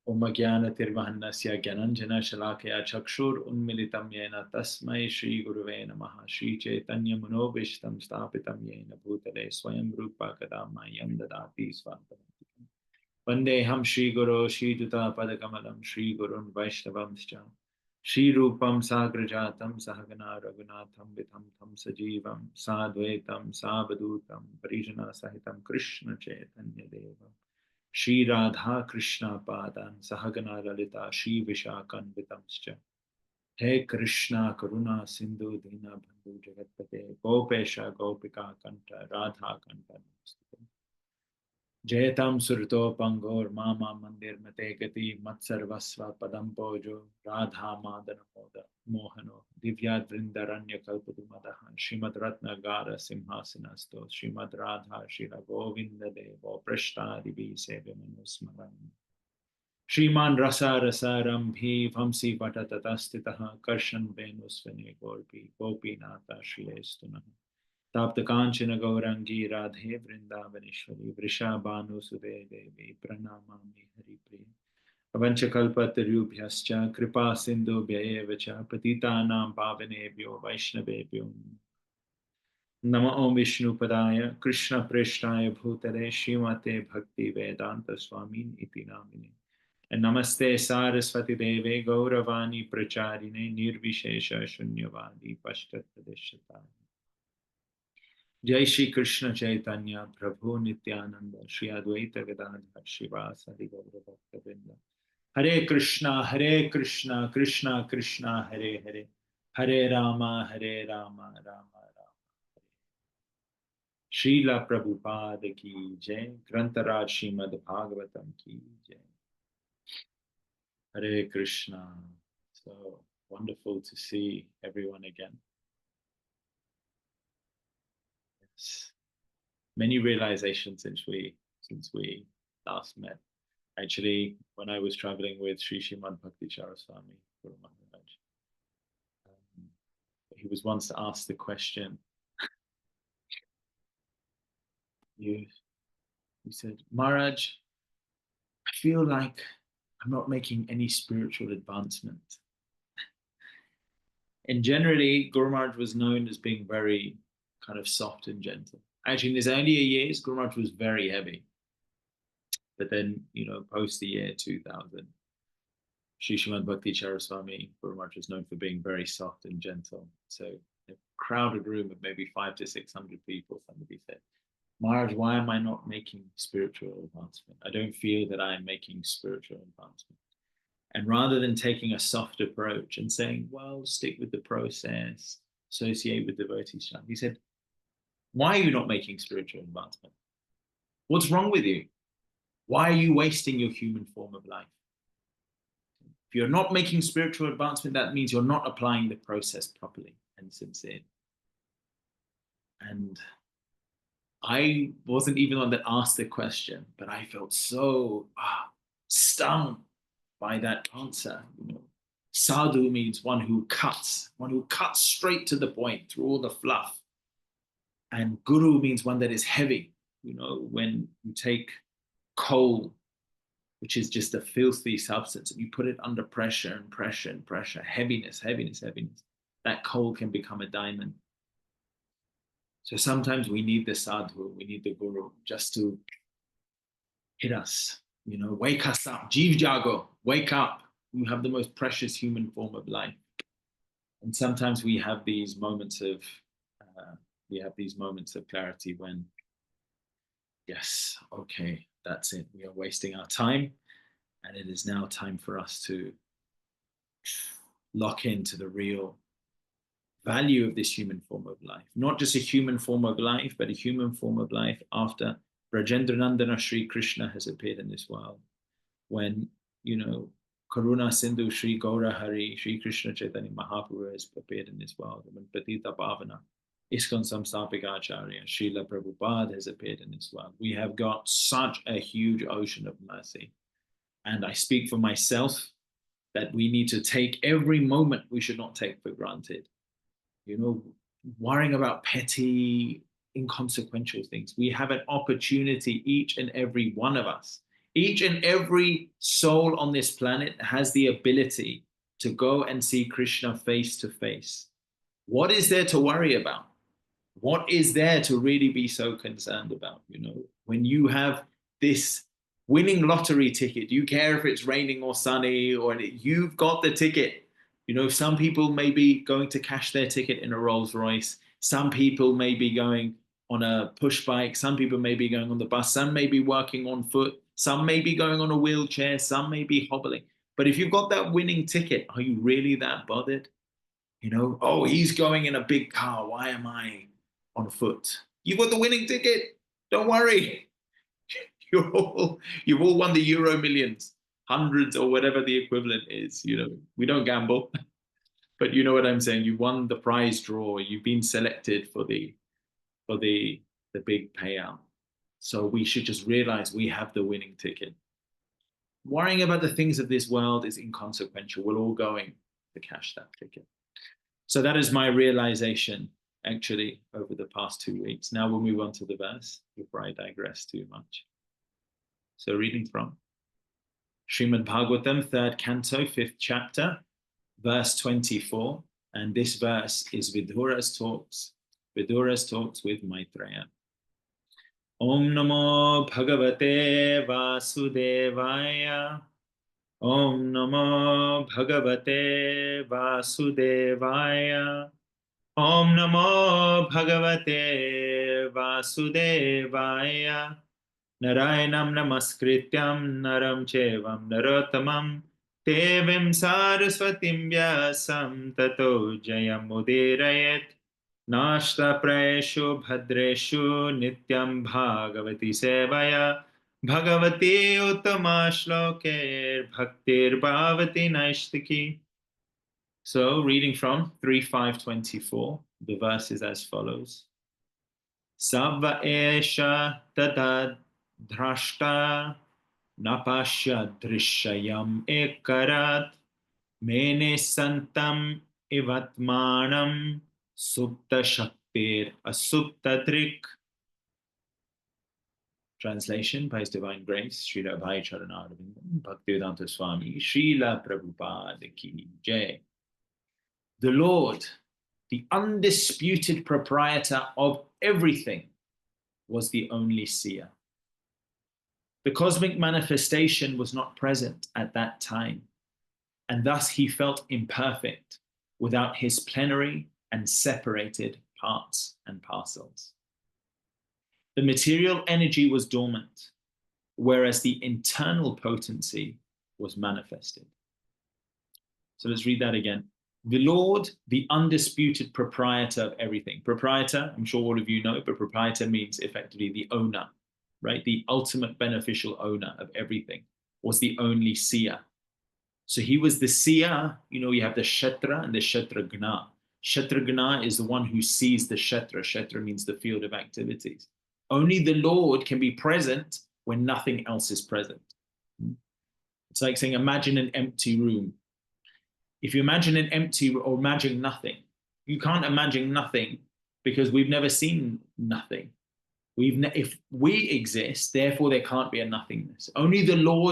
Om Jnana Tirvahannasya Gyananjana Shalakaya Chakshur Unmilitam Yena Tasmai Shri Guruve Namaha Shri Chaitanya Manobishtam Stapitam Yena Bhutale Swayam Rupa Kadamayam Dadati Svantavantikam Vandeham Shri Guru Shri Juta Padakamalam Shri Gurun Vaishnavamscha Shri Rupam Sagrajatam Sahagana Raghunatham Vitham Tham Sajivam Sadvaitam Savadutam Parijana Sahitam Krishna Chaitanya Devam Shri Radha Krishna Padan Sahagana Lalita Shri Vishakanvitamscha He Krishna Karuna Sindhu Dina Bandhu Jagatpate Gopesha Gopika Kanta Radha Kanta Jayatam Surto Pangor Mama Mandir Mategati Matsarvasva Padam Pojo Radha Madana Moda Mohano Divyad Vrindaranya Kalpadumadaha Srimad Ratna Gara Simhasanasto Srimad Radha Shila Govinda Devo Prashta Divi Sevamanusmaran Shriman Rasa Rasa Rambhi Vamsi Vatatatastitaha Karshan Venusvane Gorpi Gopinata Shilestuna Tapta Kanchana Gaurangi Radhe Vrindavaneshwari Vrishabhanu Sude Devi Pranamami Haripriya Avanchakalpatarubhyascha Kripa Sindhu Bhyayevacha Patitanam Pavanebhyo Vaishnavebhyo Nama Om Vishnu Padaya Krishna Preshtaya Bhutale Srimate Bhakti Vedanta Swamin Iti Namine and Namaste Saraswati Deve Gauravani Pracharine Nirvishesha Shunyavadi Pashtatadeshatani Jai Shri Krishna Chaitanya Prabhu Nityananda Shri Advaita Gadadhar Shivasadi Gaura Bhakta Hare Krishna Krishna Krishna Hare Hare Hare Rama Rama Rama Srila Prabhupada Ki Jai Grantaraj Srimad Bhagavatam Ki Jai Hare Krishna. So wonderful to see everyone again. Yes. Many realizations since we last met. Actually, when I was traveling with Sri Srimad Bhakti Charaswami Guru Maharaj, he was once asked the question. He said, Maharaj, I feel like I'm not making any spiritual advancement. And generally, Guru Maharaj was known as being very kind of soft and gentle. Actually, in his earlier years, Guru Maharaj was very heavy. But then, post the year 2000, Sri Srimad Bhakti Charaswami Guru Maharaj was known for being very soft and gentle. So a crowded room of maybe 500 to 600 people, somebody said, Maharaj, why am I not making spiritual advancement? I don't feel that I am making spiritual advancement. And rather than taking a soft approach and saying, well, stick with the process, associate with devotees, he said, why are you not making spiritual advancement? What's wrong with you? Why are you wasting your human form of life? If you're not making spiritual advancement, that means you're not applying the process properly and sincerely. And I wasn't even the one that asked the question, but I felt so stung by that answer. Sadhu means one who cuts straight to the point through all the fluff. And guru means one that is heavy. When you take coal, which is just a filthy substance, and you put it under pressure and pressure and pressure, heaviness, that coal can become a diamond. So sometimes we need the sadhu, we need the guru just to hit us, wake us up, Jeev Jago, wake up. You have the most precious human form of life. And sometimes we have these moments of clarity when, yes, okay, that's it. We are wasting our time, and it is now time for us to lock into the real value of this human form of life. Not just a human form of life, but a human form of life after Brajendranandana Sri Krishna has appeared in this world. When, Karuna Sindhu Sri Gaura Hari, Sri Krishna Chaitanya Mahaprabhu has appeared in this world. When Patita Pavana, ISKCON Samstapika Acharya, Srila Prabhupada has appeared in this world. We have got such a huge ocean of mercy. And I speak for myself that we need to take every moment we should not take for granted. Worrying about petty, inconsequential things. We have an opportunity, each and every one of us, Each and every soul on this planet has the ability to go and see Krishna face to face. What is there to worry about? What is there to really be so concerned about? You know, when you have this winning lottery ticket, do you care if it's raining or sunny, or you've got the ticket? You know, some people may be going to cash their ticket in a Rolls Royce. Some people may be going on a push bike. Some people may be going on the bus. Some may be working on foot. Some may be going on a wheelchair. Some may be hobbling. But if you've got that winning ticket, are you really that bothered? You know, oh, he's going in a big car. Why am I on foot? You've got the winning ticket. Don't worry. You've all won the Euro Millions, hundreds or whatever the equivalent is. You know, we don't gamble, but you know what I'm saying. You won the prize draw. You've been selected for the big payout. So we should just realize we have the winning ticket. Worrying about the things of this world is inconsequential. We're all going to cash that ticket. So that is my realization, actually, over the past 2 weeks. Now we'll move on to the verse before I digress too much. So reading from Srimad Bhagavatam, 3rd canto, 5th chapter, verse 24. And this verse is Vidura's talks with Maitreya. Om Namo Bhagavate Vasudevaya. Om Namo Bhagavate Vasudevaya. Om Namo Bhagavate Vasudevaya. Narayanam Namaskrityam Naram Chevam Narottamam Devim Saraswatim Vyasam Tato Jayam Udirayet. Nashta Prayeshu Bhadreshu Nityam Bhagavati Sevaya. Bhagavati Uttama Shloker Bhaktir Bhavati Naishtiki. So, reading from 3.5.24, the verse is as follows. Sabva Esha Tadad Drashta Napasya Drishayam Ekarat Mene Santam Ivatmanam Supta Shaktir Asupta Trik. Translation by His Divine Grace, Srila Bhai Charanarvindam, Bhaktivedanta Swami, Srila Prabhupada Ki Jai. The Lord, the undisputed proprietor of everything, was the only seer. The cosmic manifestation was not present at that time, and thus he felt imperfect without his plenary and separated parts and parcels. The material energy was dormant, whereas the internal potency was manifested. So let's read that again. The Lord, the undisputed proprietor of everything. Proprietor, I'm sure all of you know, but proprietor means effectively the owner, right? The ultimate beneficial owner of everything, was the only seer. So he was the seer. You know, you have the Kshetra and the Kshetragna. Kshetragna is the one who sees the Kshetra. Kshetra means the field of activities. Only the Lord can be present when nothing else is present. It's like saying, imagine an empty room. If you imagine an empty or imagine nothing, you can't imagine nothing because we've never seen nothing. If we exist, therefore there can't be a nothingness. Only the Lord